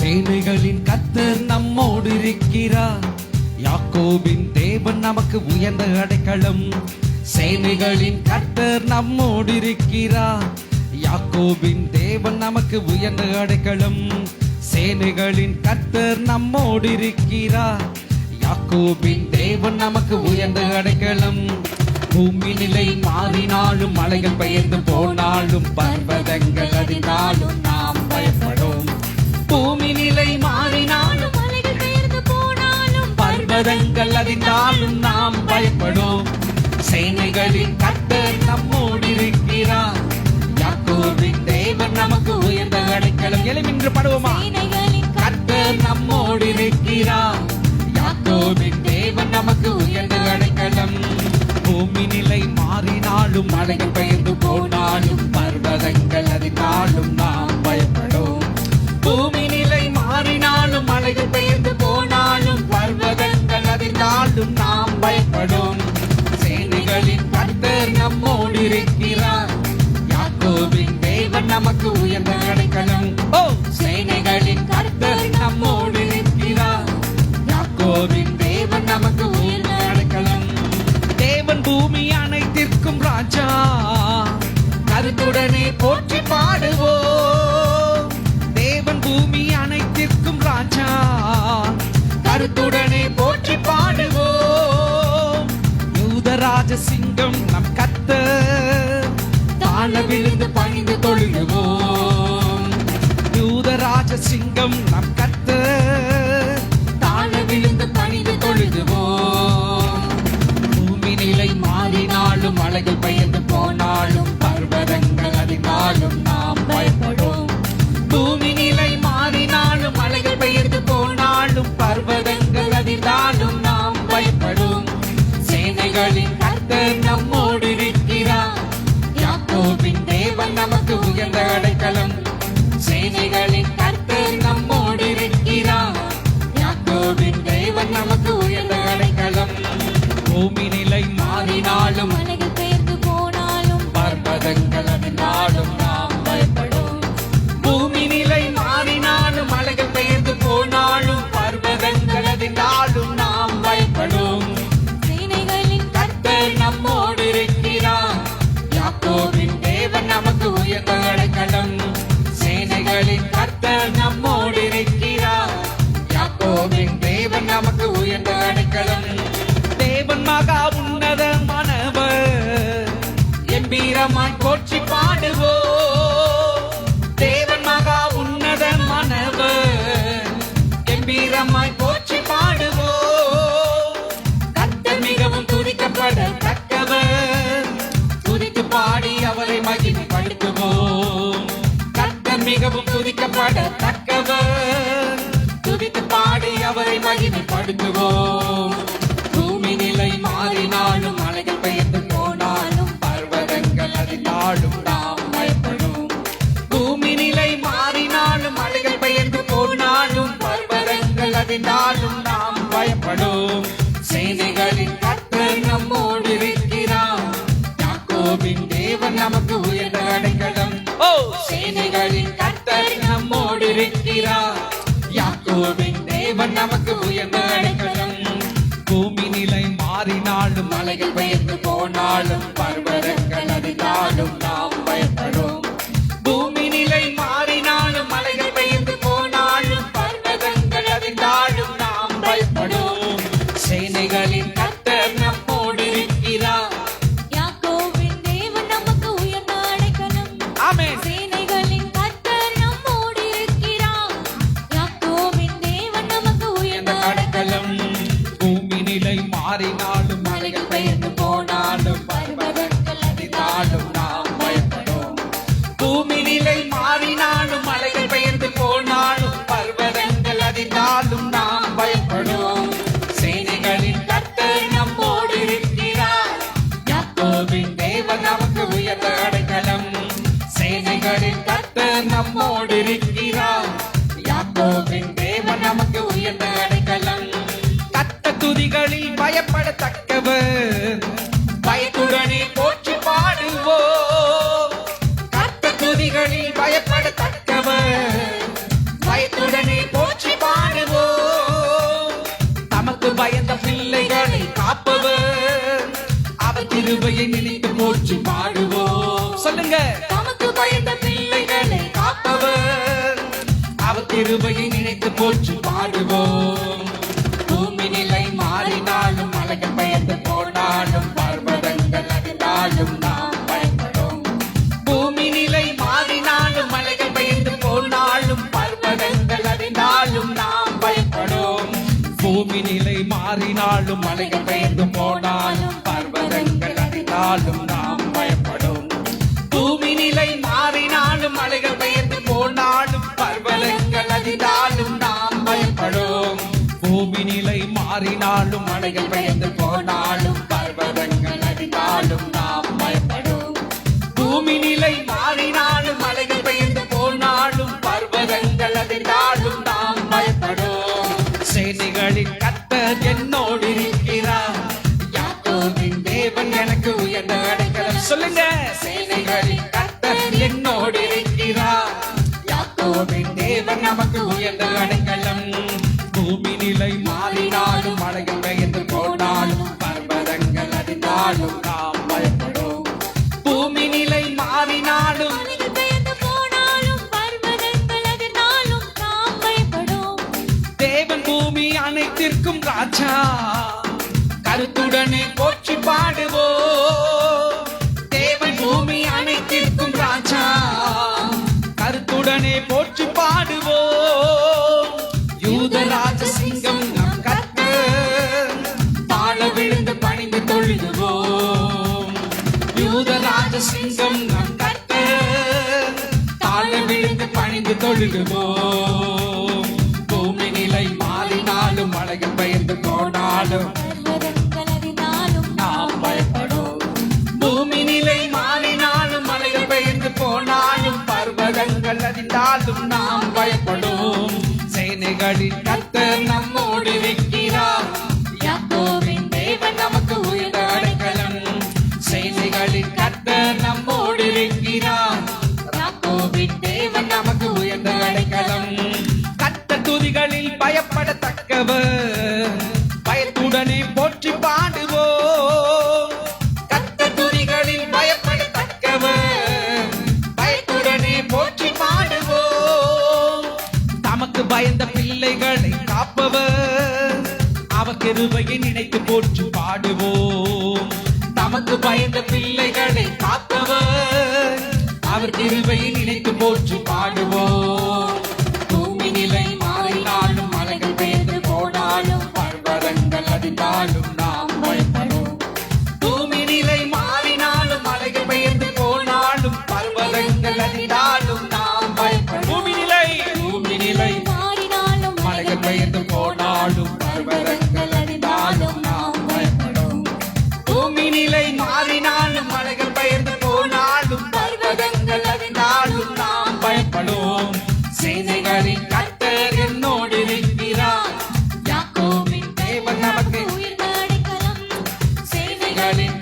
சேனைகளின் கர்த்தர் நம்மோடு இருக்கிறார். யாக்கோபின் தேவன் நமக்கு உயர்ந்த அடைக்கலம். சேனைகளின் கர்த்தர் நம்மோடு இருக்கிறார். யாக்கோபின் தேவன் நமக்கு உயர்ந்த அடைக்கலம். சேனைகளின் கர்த்தர் நம்மோடு இருக்கிறார். யாக்கோபின் தேவன் நமக்கு உயர்ந்த அடைக்கலம். பூமி நிலை மாறினாலும் மலைகள் பெயர்ந்து போனாலும் பர்வதங்கள் அதினாலும் நாம் பயப்படும். பூமி நிலை மாறினாலும் மலைகள் பெயர்ந்து போனாலும் பர்வதங்கள் அதினாலும் நாம் பயப்படும். சேனைகளின் கர்த்தர் நம்மோடு இருக்கிறார். யாக்கோபின் தேவன் நமக்கு உயர்ந்த அடைக்கலம். எழுமின்று பாடுவோமா? சேனைகளின் கர்த்தர் நம்மோடு இருக்கிறார். யாக்கோபின் தேவன் நமக்கு உயர்ந்த அடைக்கலம். பூமி நிலை மாறினாலும் மலைகள் பெயர்ந்து போனாலும் பர்வதங்கள் அதினாலும் நாம் பயப்படும். பூமி நிலை மாறினாலும் மலைகள் பெயர்ந்து போனாலும் பர்வதங்கள் அதினாலும் நாம் பயப்படும். சேனைகளின் கர்த்தர் நம்மோடு இருக்கிறார். யாக்கோபின் தேவன் நமக்கு உயர்ந்த அடைக்கலம். ஓ, சேனைகளின் கர்த்தர் நம்மோடு இருக்கிறார். யாக்கோபின் தேவன் நமக்கு உயர்ந்த அடைக்கலம். தேவன் பூமி அனைத்திற்கும் ராஜா, கருத்துடனே போற்றி பாடுவோம். தேவன் பூமி அனைத்திற்கும் ராஜா, கருத்துடனே போற்றி பாடுவோம். யூதராஜ சிங்கம் நம் கர்த்தர், தாழ விழுந்து பணிந்து தொழுவோம். யூதராஜ சிங்கம் நம் கர்த்தர், தாழ விழுந்து பணிந்து தொழுவோம். பூமி நிலை மாறினாலும் மலைகள் பெயர்ந்து போனாலும் பர்வதங்கள் அதினாலும் நாம் பயப்படும். பூமி நிலை மாறினாலும் மலைகள் பெயர்ந்து போனாலும் பர்வதங்கள் அதினாலும் நாம் பயப்படும். சேனைகளின் கர்த்தர் நம்மோடு இருக்கிறார். யாக்கோபின் தேவன் நமக்கு உயர்ந்த அடைக்கலம். சேனைகளின் கர்த்தர் நம்மோடு இருக்கிறார். யாக்கோபின் தேவன் நமக்கு உயர்ந்த அடைக்கலம். பூமி நிலை மாறினாலும் மலைகள் பெயர்ந்து போனாலும் பர்வதங்கள் அதினாலும் நாம் பயப்படும். பூமி நிலை மாறினாலும் மலைகள் பெயர்ந்து போனாலும் பர்வதங்கள் அதினாலும் நாம் பயப்படும். சேனைகளின் கர்த்தர் நம்மோடு இருக்கிறார். யாக்கோபின் தேவன் நமக்கு உயர்ந்த அடைக்கலம். சேனைகளின் கர்த்தர் நம்மோடு இருக்கிறார். யாக்கோபின் தேவன் நமக்கு உயர்ந்த அடைக்கலம். தேவன் மகா உன்னதமானவர், எம்பீரமாய் போற்றி பாடுவோம். தேவன் மகா உன்னதமானவர், எம்பீரமாய் போற்றி பாடுவோம். கர்த்தர் மிகவும் துதிக்கப்படத்தக்கவர், துதித்து பாடி அவரை மகிமைப்படுத்துவோம். கர்த்தர் மிகவும் துதிக்கப்படத்தக்கவர், துதித்து பாடி அவரை மகிமைப்படுத்துவோம். பூமி நிலை மாறினாலும் மலைகள் பெயர்ந்து போனாலும் பர்வதங்கள் அதினாலும் நாம் பயப்படும். பூமி நிலை மாறினாலும் மலைகள் பெயர்ந்து போனாலும் பர்வதங்கள் அதினாலும் நாம் பயப்படும். சேனைகளின் கர்த்தர் நம்மோடு இருக்கிறார். யாக்கோபின் தேவன் நமக்கு உயர்ந்த அடைக்கலம். ஓ, சேனைகளின் கர்த்தர் நம்மோடு இருக்கிறார். யாக்கோபின் தேவன் நமக்கு உயர்ந்த அடைக்கலம். பூமி நிலை மாறினாலும் மலைகள் பெயர்ந்து போனாலும் பர்வதங்கள் அதினாலும் நாம் பயப்படும். பூமி நிலை மாறினாலும் மலைகள் பெயர்ந்து போனாலும் பர்வதங்கள் அதினாலும் நாம் பயப்படும். சேனைகளின் கர்த்தர் நம்மோடு இருக்கிறார். யாக்கோபின் தேவன் நமக்கு உயர்ந்த அடைக்கலம். ஆமென். சேனைகளின் கர்த்தர் நம்மோடு இருக்கிறார். யாக்கோபின் தேவன் நமக்கு உயர்ந்த அடைக்கலம். பூமி நிலை மாறினாலும் மலைகள் பெயர்ந்து போனாலும் பர்வதங்கள் அதினாலும் நாம் பயப்படும். பூமி நிலை மாறினாலும் மலைகள் பெயர்ந்து போனாலும் பர்வதங்கள் அதினாலும் நாம் பயப்படும். சேனைகளின் கர்த்தர் நம்மோடு இருக்கிறார். யாக்கோபின் தேவன் நமக்கு உயர்ந்த அடைக்கலம். சேனைகளின் கர்த்தர் நம்மோடு இருக்கிறார். யாக்கோபின் தேவன் நமக்கு உயர்ந்த அடைக்கலம். கர்த்தர் துதிகளில் பயப்படத்தக்க பயந்த பிள்ளைகளை காப்பவர், அவர் கிருபையை நினைத்து போற்றி பாடுவோம். சொல்லுங்க. தமக்கு பயந்த பிள்ளைகளை காப்பவர், அவர் கிருபையை நினைத்து போற்றி பாடுவோம். பூமி நிலை மாறினாலும் மலைகள் பெயர்ந்து போனாலும் பர்வதங்கள் அதிர்ந்தாலும் நாம் பயப்படும். பூமி நிலை மாறினாலும் மலைகள் பெயர்ந்து போனாலும் பர்வதங்கள் அதிர்ந்தாலும் நாம் பயப்படும். பூமி நிலை மாறினாலும் மலைகள் பெயர்ந்து போனாலும் பர்வதங்கள் அதிர்ந்தாலும் நாம் பயப்படும். பூமி நிலை மாறினாலும் மலைகள் பெயர்ந்து போனாலும் பர்வதங்கள் அதிர்ந்தாலும் நாம் பயப்படும். பூமி நிலை மாறினாலும் மலைகள் பெயர்ந்து போனாலும் பர்வதங்கள் அதிர்ந்தாலும் நாம் பயப்படும். பூமி நிலை மாறினாலும் மலைகள் பெயர்ந்து போனாலும் பர்வதங்கள் அதிர்ந்தாலும் நாம் பயப்படும். சேனைகளின் கர்த்தர் என்னோடு இருக்கிறார், யாக்கோபின் தேவன் எனக்கு உயர்ந்த அடைக்கலம். சொல்லுங்க. சேனைகளின் கர்த்தர் என்னோடு இருக்கிறார், யாக்கோபின் தேவன் நமக்கு உயர்ந்த அடைக்கலம். பூமி நிலை மாறினாலும் மலைகள் பெயர்ந்து போனாலும் பர்வதங்கள் அதிர்ந்தாலும் நாம் பயப்படும். பூமி நிலை மாறினாலும் மலைகள் பெயர்ந்து போனாலும் பர்வதங்கள் அதிர்ந்தாலும் நாம் பயப்படும். தேவன் பூமி அனைத்திற்கும் ராஜா, கருத்துடனே போற்றி பாடுவோம். தேவன் பூமி அனைத்திற்கும் ராஜா, கருத்துடனே போற்றி பாடுவோம். யூதராஜ சிங்கம் நம் கர்த்தர், தாழ விழுந்து பணிந்து தொழுதுவோம். யூதராஜ சிங்கம் நம் கர்த்தர், தாழ விழுந்து பணிந்து தொழுதுவோம். பூமி நிலை மாறினாலும் மலைகள் பெயர்ந்து போனாலும் பர்வதங்கள் அதிர்ந்தாலும் நாம் பயப்படும். பூமி நிலை மாறினாலும் மலைகள் பெயர்ந்து போனாலும் பர்வதங்கள் அதிர்ந்தாலும் நாம் பயப்படும். சேனைகளின் கர்த்தர் நம்மோடு இருக்கிறார், யாக்கோபின் தேவன் நமக்கு உயர்ந்த அடைக்கலம். சேனைகளின் கர்த்தர் நம்மோடு இருக்கிறார், யாக்கோபின் தேவன் நமக்கு உயர்ந்த அடைக்கலம். கர்த்தர் துதிகளில் பயப்படத்தக்கவர், பயத்துடனே போற்றி பாடுவோம். கர்த்தர் துதிகளில் பயப்படத்தக்கவர், பயத்துடனே போற்றி பாடுவோம். தமக்கு பயந்த பிள்ளைகளை காப்பவர், அவர் கிருபையை நினைத்து போற்றி பாடுவோம். தமக்கு பயந்த பிள்ளைகளை காப்பவர், அவர் கிருபையை நினைத்து போற்றி பாடுவோம். பூமி நிலை மாறினாலும் மலைகள் பெயர்ந்து போனாலும் பர்வதங்கள் அதிர்ந்தாலும் நாம் பயப்படும். பூமி நிலை மாறினாலும் மலைகள் பெயர்ந்து போனாலும் பர்வதங்கள் அதிர்ந்தாலும் நாம் பயப்படும். பூமி நிலை மாறினாலும் மலைகள் பெயர்ந்து போனாலும் பர்வதங்கள் அதிர்ந்தாலும் நாம் பயப்படும். பூமி நிலை மாறினாலும் மலைகள் பெயர்ந்து போனாலும் பர்வதங்கள் அதிர்ந்தாலும் நாம் பயப்படும். சேனைகளின் கர்த்தர் என்னோடு இருக்கிறார், யாக்கோபின் தேவன் நமக்கு உயர்ந்த அடைக்கலம். சேனைகளின்